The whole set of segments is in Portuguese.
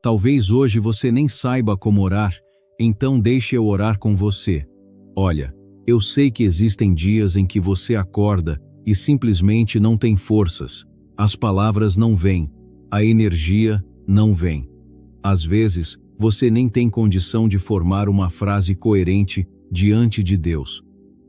Talvez hoje você nem saiba como orar, então deixe eu orar com você. Olha, eu sei que existem dias em que você acorda e simplesmente não tem forças. As palavras não vêm, a energia não vem. Às vezes, você nem tem condição de formar uma frase coerente diante de Deus.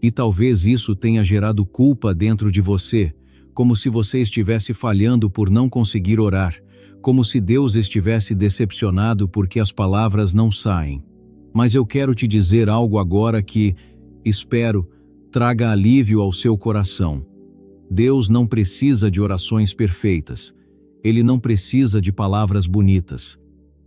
E talvez isso tenha gerado culpa dentro de você, como se você estivesse falhando por não conseguir orar, como se Deus estivesse decepcionado porque as palavras não saem. Mas eu quero te dizer algo agora que, espero, traga alívio ao seu coração. Deus não precisa de orações perfeitas. Ele não precisa de palavras bonitas.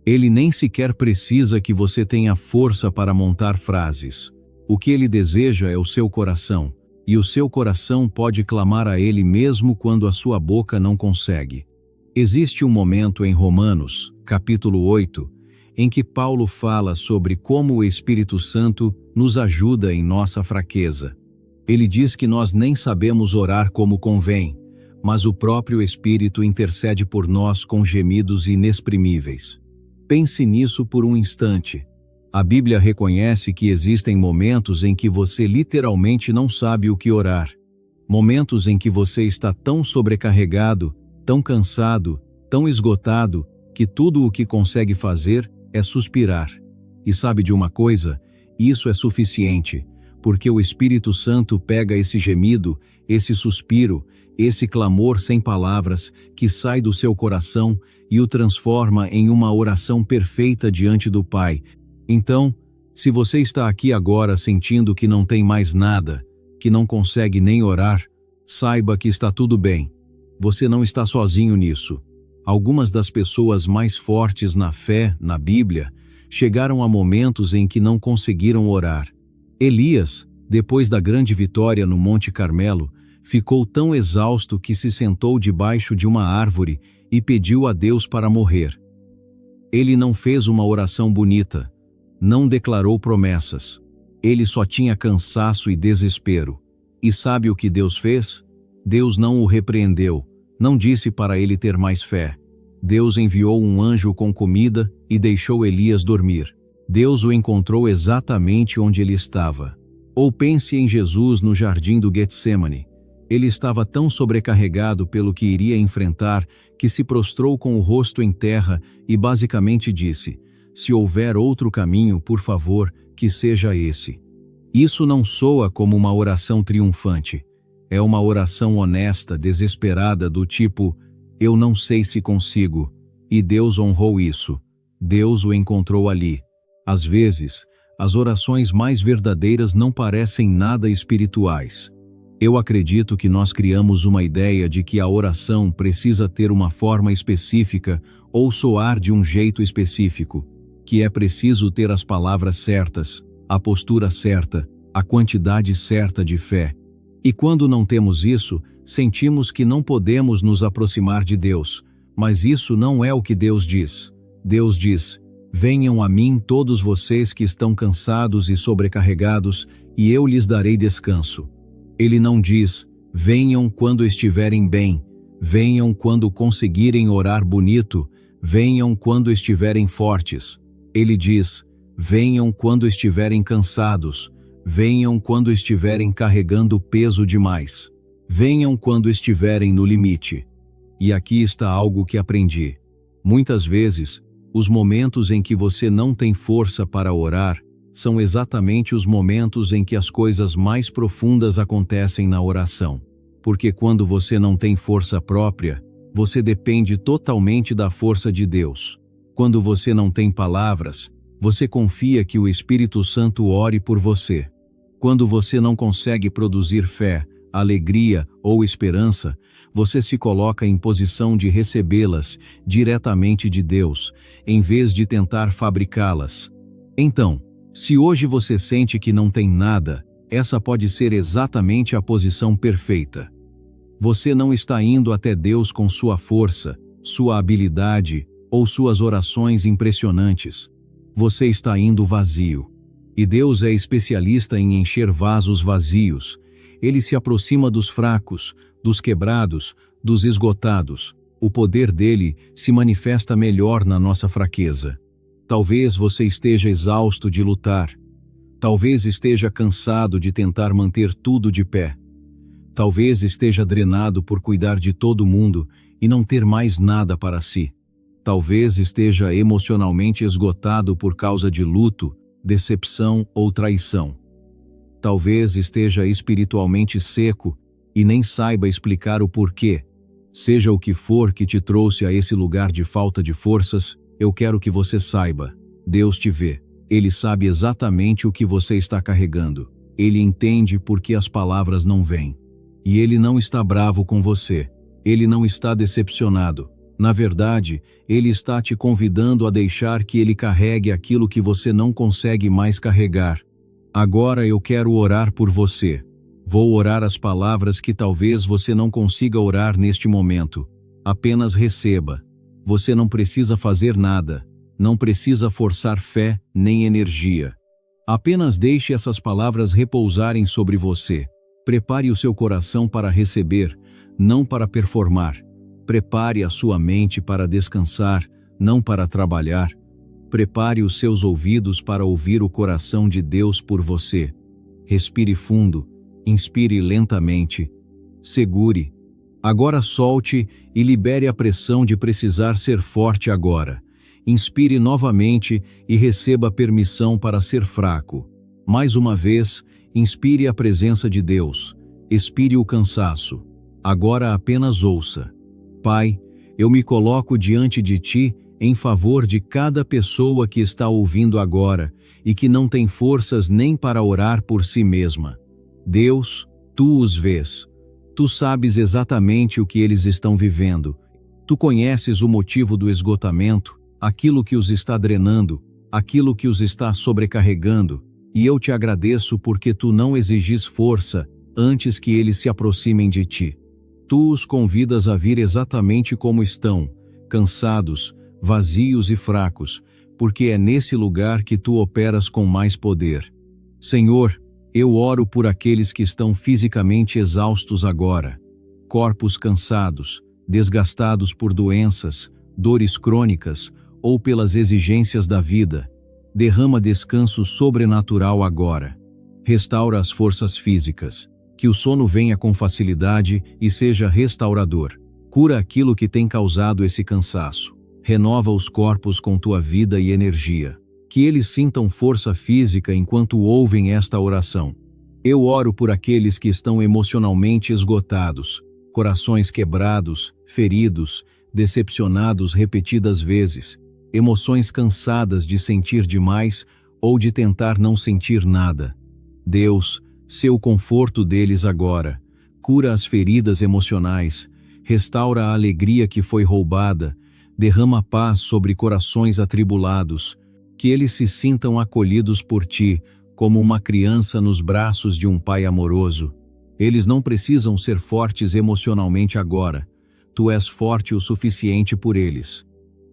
Ele nem sequer precisa que você tenha força para montar frases. O que ele deseja é o seu coração, e o seu coração pode clamar a ele mesmo quando a sua boca não consegue. Existe um momento em Romanos, capítulo 8, em que Paulo fala sobre como o Espírito Santo nos ajuda em nossa fraqueza. Ele diz que nós nem sabemos orar como convém, mas o próprio Espírito intercede por nós com gemidos inexprimíveis. Pense nisso por um instante. A Bíblia reconhece que existem momentos em que você literalmente não sabe o que orar. Momentos em que você está tão sobrecarregado, tão cansado, tão esgotado, que tudo o que consegue fazer é suspirar. E sabe de uma coisa? Isso é suficiente, porque o Espírito Santo pega esse gemido, esse suspiro, esse clamor sem palavras que sai do seu coração e o transforma em uma oração perfeita diante do Pai. Então, se você está aqui agora sentindo que não tem mais nada, que não consegue nem orar, saiba que está tudo bem. Você não está sozinho nisso. Algumas das pessoas mais fortes na fé, na Bíblia, chegaram a momentos em que não conseguiram orar. Elias, depois da grande vitória no Monte Carmelo, ficou tão exausto que se sentou debaixo de uma árvore e pediu a Deus para morrer. Ele não fez uma oração bonita, não declarou promessas. Ele só tinha cansaço e desespero. E sabe o que Deus fez? Deus não o repreendeu, não disse para ele ter mais fé. Deus enviou um anjo com comida e deixou Elias dormir. Deus o encontrou exatamente onde ele estava. Ou pense em Jesus no jardim do Getsemane. Ele estava tão sobrecarregado pelo que iria enfrentar que se prostrou com o rosto em terra e basicamente disse: "Se houver outro caminho, por favor, que seja esse." Isso não soa como uma oração triunfante. É uma oração honesta, desesperada, do tipo: "Eu não sei se consigo." E Deus honrou isso. Deus o encontrou ali. Às vezes, as orações mais verdadeiras não parecem nada espirituais. Eu acredito que nós criamos uma ideia de que a oração precisa ter uma forma específica ou soar de um jeito específico, que é preciso ter as palavras certas, a postura certa, a quantidade certa de fé. E quando não temos isso, sentimos que não podemos nos aproximar de Deus. Mas isso não é o que Deus diz. Deus diz: "Venham a mim todos vocês que estão cansados e sobrecarregados, e eu lhes darei descanso." Ele não diz: "Venham quando estiverem bem, venham quando conseguirem orar bonito, venham quando estiverem fortes." Ele diz: "Venham quando estiverem cansados, venham quando estiverem carregando peso demais, venham quando estiverem no limite." E aqui está algo que aprendi. Muitas vezes, os momentos em que você não tem força para orar são exatamente os momentos em que as coisas mais profundas acontecem na oração. Porque quando você não tem força própria, você depende totalmente da força de Deus. Quando você não tem palavras, você confia que o Espírito Santo ore por você. Quando você não consegue produzir fé, alegria ou esperança, você se coloca em posição de recebê-las diretamente de Deus, em vez de tentar fabricá-las. Então, se hoje você sente que não tem nada, essa pode ser exatamente a posição perfeita. Você não está indo até Deus com sua força, sua habilidade ou suas orações impressionantes. Você está indo vazio. E Deus é especialista em encher vasos vazios. Ele se aproxima dos fracos, dos quebrados, dos esgotados. O poder dele se manifesta melhor na nossa fraqueza. Talvez você esteja exausto de lutar. Talvez esteja cansado de tentar manter tudo de pé. Talvez esteja drenado por cuidar de todo mundo e não ter mais nada para si. Talvez esteja emocionalmente esgotado por causa de luto, decepção ou traição. Talvez esteja espiritualmente seco e nem saiba explicar o porquê. Seja o que for que te trouxe a esse lugar de falta de forças, eu quero que você saiba. Deus te vê. Ele sabe exatamente o que você está carregando. Ele entende por que as palavras não vêm. E ele não está bravo com você. Ele não está decepcionado. Na verdade, ele está te convidando a deixar que ele carregue aquilo que você não consegue mais carregar. Agora eu quero orar por você. Vou orar as palavras que talvez você não consiga orar neste momento. Apenas receba. Você não precisa fazer nada. Não precisa forçar fé nem energia. Apenas deixe essas palavras repousarem sobre você. Prepare o seu coração para receber, não para performar. Prepare a sua mente para descansar, não para trabalhar. Prepare os seus ouvidos para ouvir o coração de Deus por você. Respire fundo, inspire lentamente. Segure. Agora solte e libere a pressão de precisar ser forte agora. Inspire novamente e receba permissão para ser fraco. Mais uma vez, inspire a presença de Deus. Expire o cansaço. Agora apenas ouça. Pai, eu me coloco diante de Ti em favor de cada pessoa que está ouvindo agora e que não tem forças nem para orar por si mesma. Deus, Tu os vês. Tu sabes exatamente o que eles estão vivendo. Tu conheces o motivo do esgotamento, aquilo que os está drenando, aquilo que os está sobrecarregando, e eu te agradeço porque Tu não exigis força antes que eles se aproximem de Ti. Tu os convidas a vir exatamente como estão, cansados, vazios e fracos, porque é nesse lugar que Tu operas com mais poder. Senhor, eu oro por aqueles que estão fisicamente exaustos agora, corpos cansados, desgastados por doenças, dores crônicas ou pelas exigências da vida. Derrama descanso sobrenatural agora. Restaura as forças físicas. Que o sono venha com facilidade e seja restaurador. Cura aquilo que tem causado esse cansaço. Renova os corpos com Tua vida e energia. Que eles sintam força física enquanto ouvem esta oração. Eu oro por aqueles que estão emocionalmente esgotados, corações quebrados, feridos, decepcionados repetidas vezes, emoções cansadas de sentir demais ou de tentar não sentir nada. Deus, sê o conforto deles agora. Cura as feridas emocionais, restaura a alegria que foi roubada, derrama paz sobre corações atribulados, que eles se sintam acolhidos por Ti, como uma criança nos braços de um pai amoroso. Eles não precisam ser fortes emocionalmente agora. Tu és forte o suficiente por eles.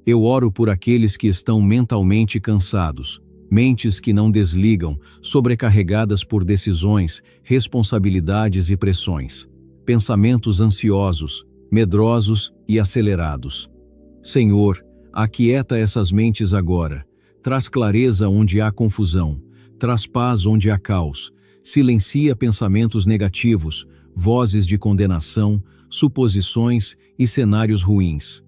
Eu oro por aqueles que estão mentalmente cansados, mentes que não desligam, sobrecarregadas por decisões, responsabilidades e pressões, pensamentos ansiosos, medrosos e acelerados. Senhor, aquieta essas mentes agora. Traz clareza onde há confusão, traz paz onde há caos, silencia pensamentos negativos, vozes de condenação, suposições e cenários ruins.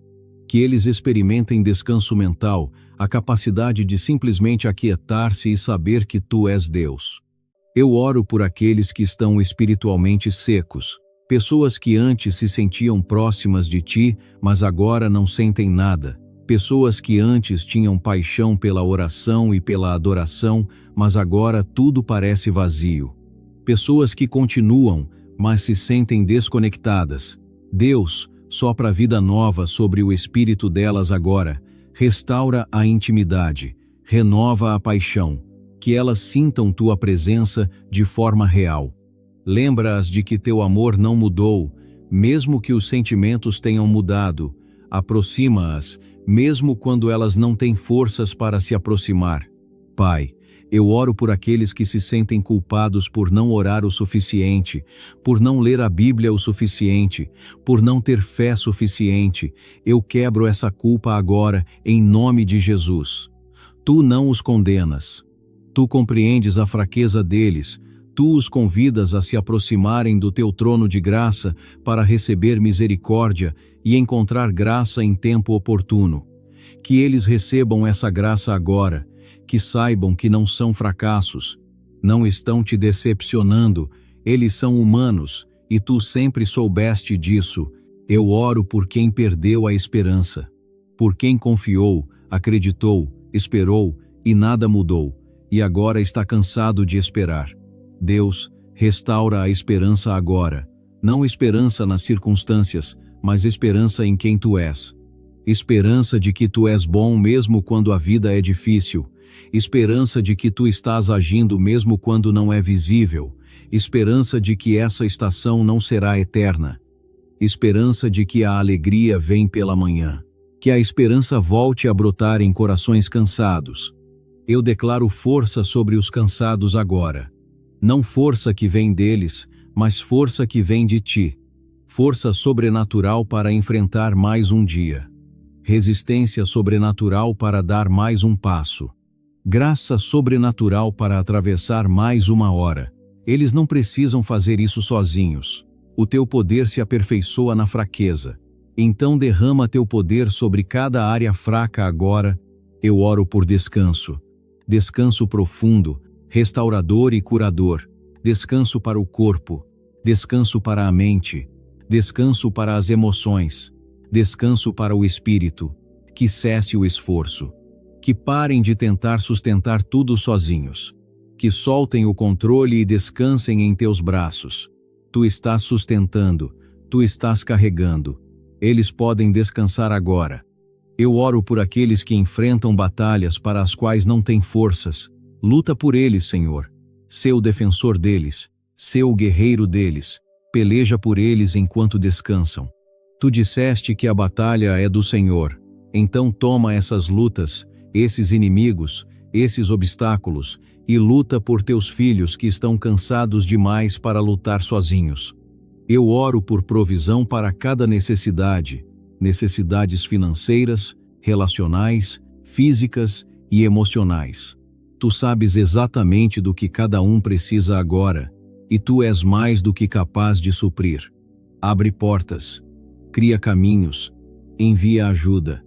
Que eles experimentem descanso mental, a capacidade de simplesmente aquietar-se e saber que Tu és Deus. Eu oro por aqueles que estão espiritualmente secos, pessoas que antes se sentiam próximas de Ti, mas agora não sentem nada. Pessoas que antes tinham paixão pela oração e pela adoração, mas agora tudo parece vazio. Pessoas que continuam, mas se sentem desconectadas. Deus, sopra vida nova sobre o espírito delas agora, restaura a intimidade, renova a paixão, que elas sintam Tua presença de forma real. Lembra-as de que Teu amor não mudou, mesmo que os sentimentos tenham mudado. Aproxima-as, mesmo quando elas não têm forças para se aproximar. Pai, Eu oro por aqueles que se sentem culpados por não orar o suficiente, por não ler a Bíblia o suficiente, por não ter fé suficiente. Eu quebro essa culpa agora, em nome de Jesus. Tu não os condenas. Tu compreendes a fraqueza deles. Tu os convidas a se aproximarem do teu trono de graça para receber misericórdia e encontrar graça em tempo oportuno. Que eles recebam essa graça agora, que saibam que não são fracassos, não estão te decepcionando, eles são humanos, e tu sempre soubeste disso. Eu oro por quem perdeu a esperança, por quem confiou, acreditou, esperou e nada mudou, e agora está cansado de esperar. Deus, restaura a esperança agora, não esperança nas circunstâncias, mas esperança em quem tu és. Esperança de que tu és bom mesmo quando a vida é difícil. Esperança de que tu estás agindo mesmo quando não é visível. Esperança de que essa estação não será eterna. Esperança de que a alegria vem pela manhã. Que a esperança volte a brotar em corações cansados. Eu declaro força sobre os cansados agora. Não força que vem deles, mas força que vem de ti. Força sobrenatural para enfrentar mais um dia. Resistência sobrenatural para dar mais um passo. Graça sobrenatural para atravessar mais uma hora. Eles não precisam fazer isso sozinhos. O teu poder se aperfeiçoa na fraqueza. Então derrama teu poder sobre cada área fraca agora. Eu oro por descanso. Descanso profundo, restaurador e curador. Descanso para o corpo. Descanso para a mente. Descanso para as emoções. Descanso para o espírito. Que cesse o esforço. Que parem de tentar sustentar tudo sozinhos. Que soltem o controle e descansem em teus braços. Tu estás sustentando, tu estás carregando. Eles podem descansar agora. Eu oro por aqueles que enfrentam batalhas para as quais não têm forças. Luta por eles, Senhor. Sê o defensor deles. Sê o guerreiro deles. Peleja por eles enquanto descansam. Tu disseste que a batalha é do Senhor. Então toma essas lutas, esses inimigos, esses obstáculos, e luta por teus filhos que estão cansados demais para lutar sozinhos. Eu oro por provisão para cada necessidade, necessidades financeiras, relacionais, físicas e emocionais. Tu sabes exatamente do que cada um precisa agora, e tu és mais do que capaz de suprir. Abre portas, cria caminhos, envia ajuda.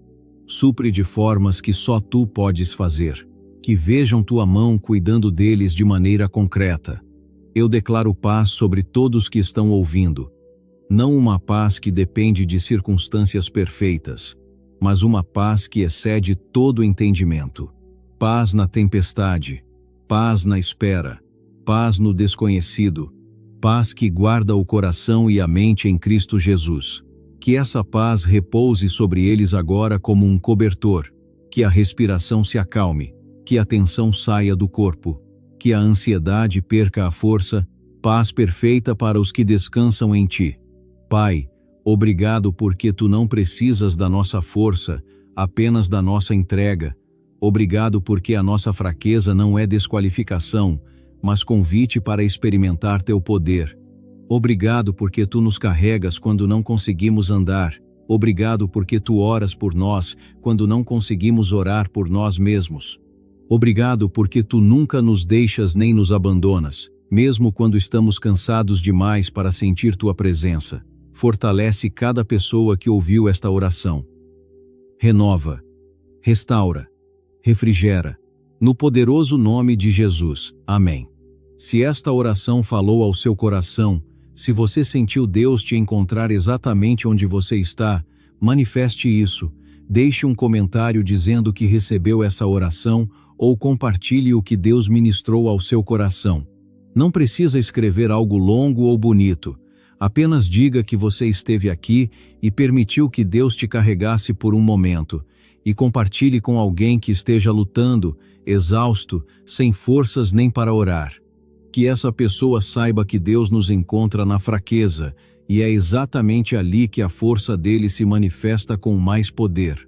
Supre de formas que só tu podes fazer. Que vejam tua mão cuidando deles de maneira concreta. Eu declaro paz sobre todos que estão ouvindo. Não uma paz que depende de circunstâncias perfeitas, mas uma paz que excede todo entendimento. Paz na tempestade, paz na espera, paz no desconhecido, paz que guarda o coração e a mente em Cristo Jesus. Que essa paz repouse sobre eles agora como um cobertor, que a respiração se acalme, que a tensão saia do corpo, que a ansiedade perca a força, paz perfeita para os que descansam em ti. Pai, obrigado porque tu não precisas da nossa força, apenas da nossa entrega. Obrigado porque a nossa fraqueza não é desqualificação, mas convite para experimentar teu poder. Obrigado porque tu nos carregas quando não conseguimos andar. Obrigado porque tu oras por nós quando não conseguimos orar por nós mesmos. Obrigado porque tu nunca nos deixas nem nos abandonas, mesmo quando estamos cansados demais para sentir tua presença. Fortalece cada pessoa que ouviu esta oração. Renova, restaura, refrigera. No poderoso nome de Jesus. Amém. Se esta oração falou ao seu coração, se você sentiu Deus te encontrar exatamente onde você está, manifeste isso. Deixe um comentário dizendo que recebeu essa oração ou compartilhe o que Deus ministrou ao seu coração. Não precisa escrever algo longo ou bonito. Apenas diga que você esteve aqui e permitiu que Deus te carregasse por um momento. E compartilhe com alguém que esteja lutando, exausto, sem forças nem para orar. Que essa pessoa saiba que Deus nos encontra na fraqueza, e é exatamente ali que a força dele se manifesta com mais poder.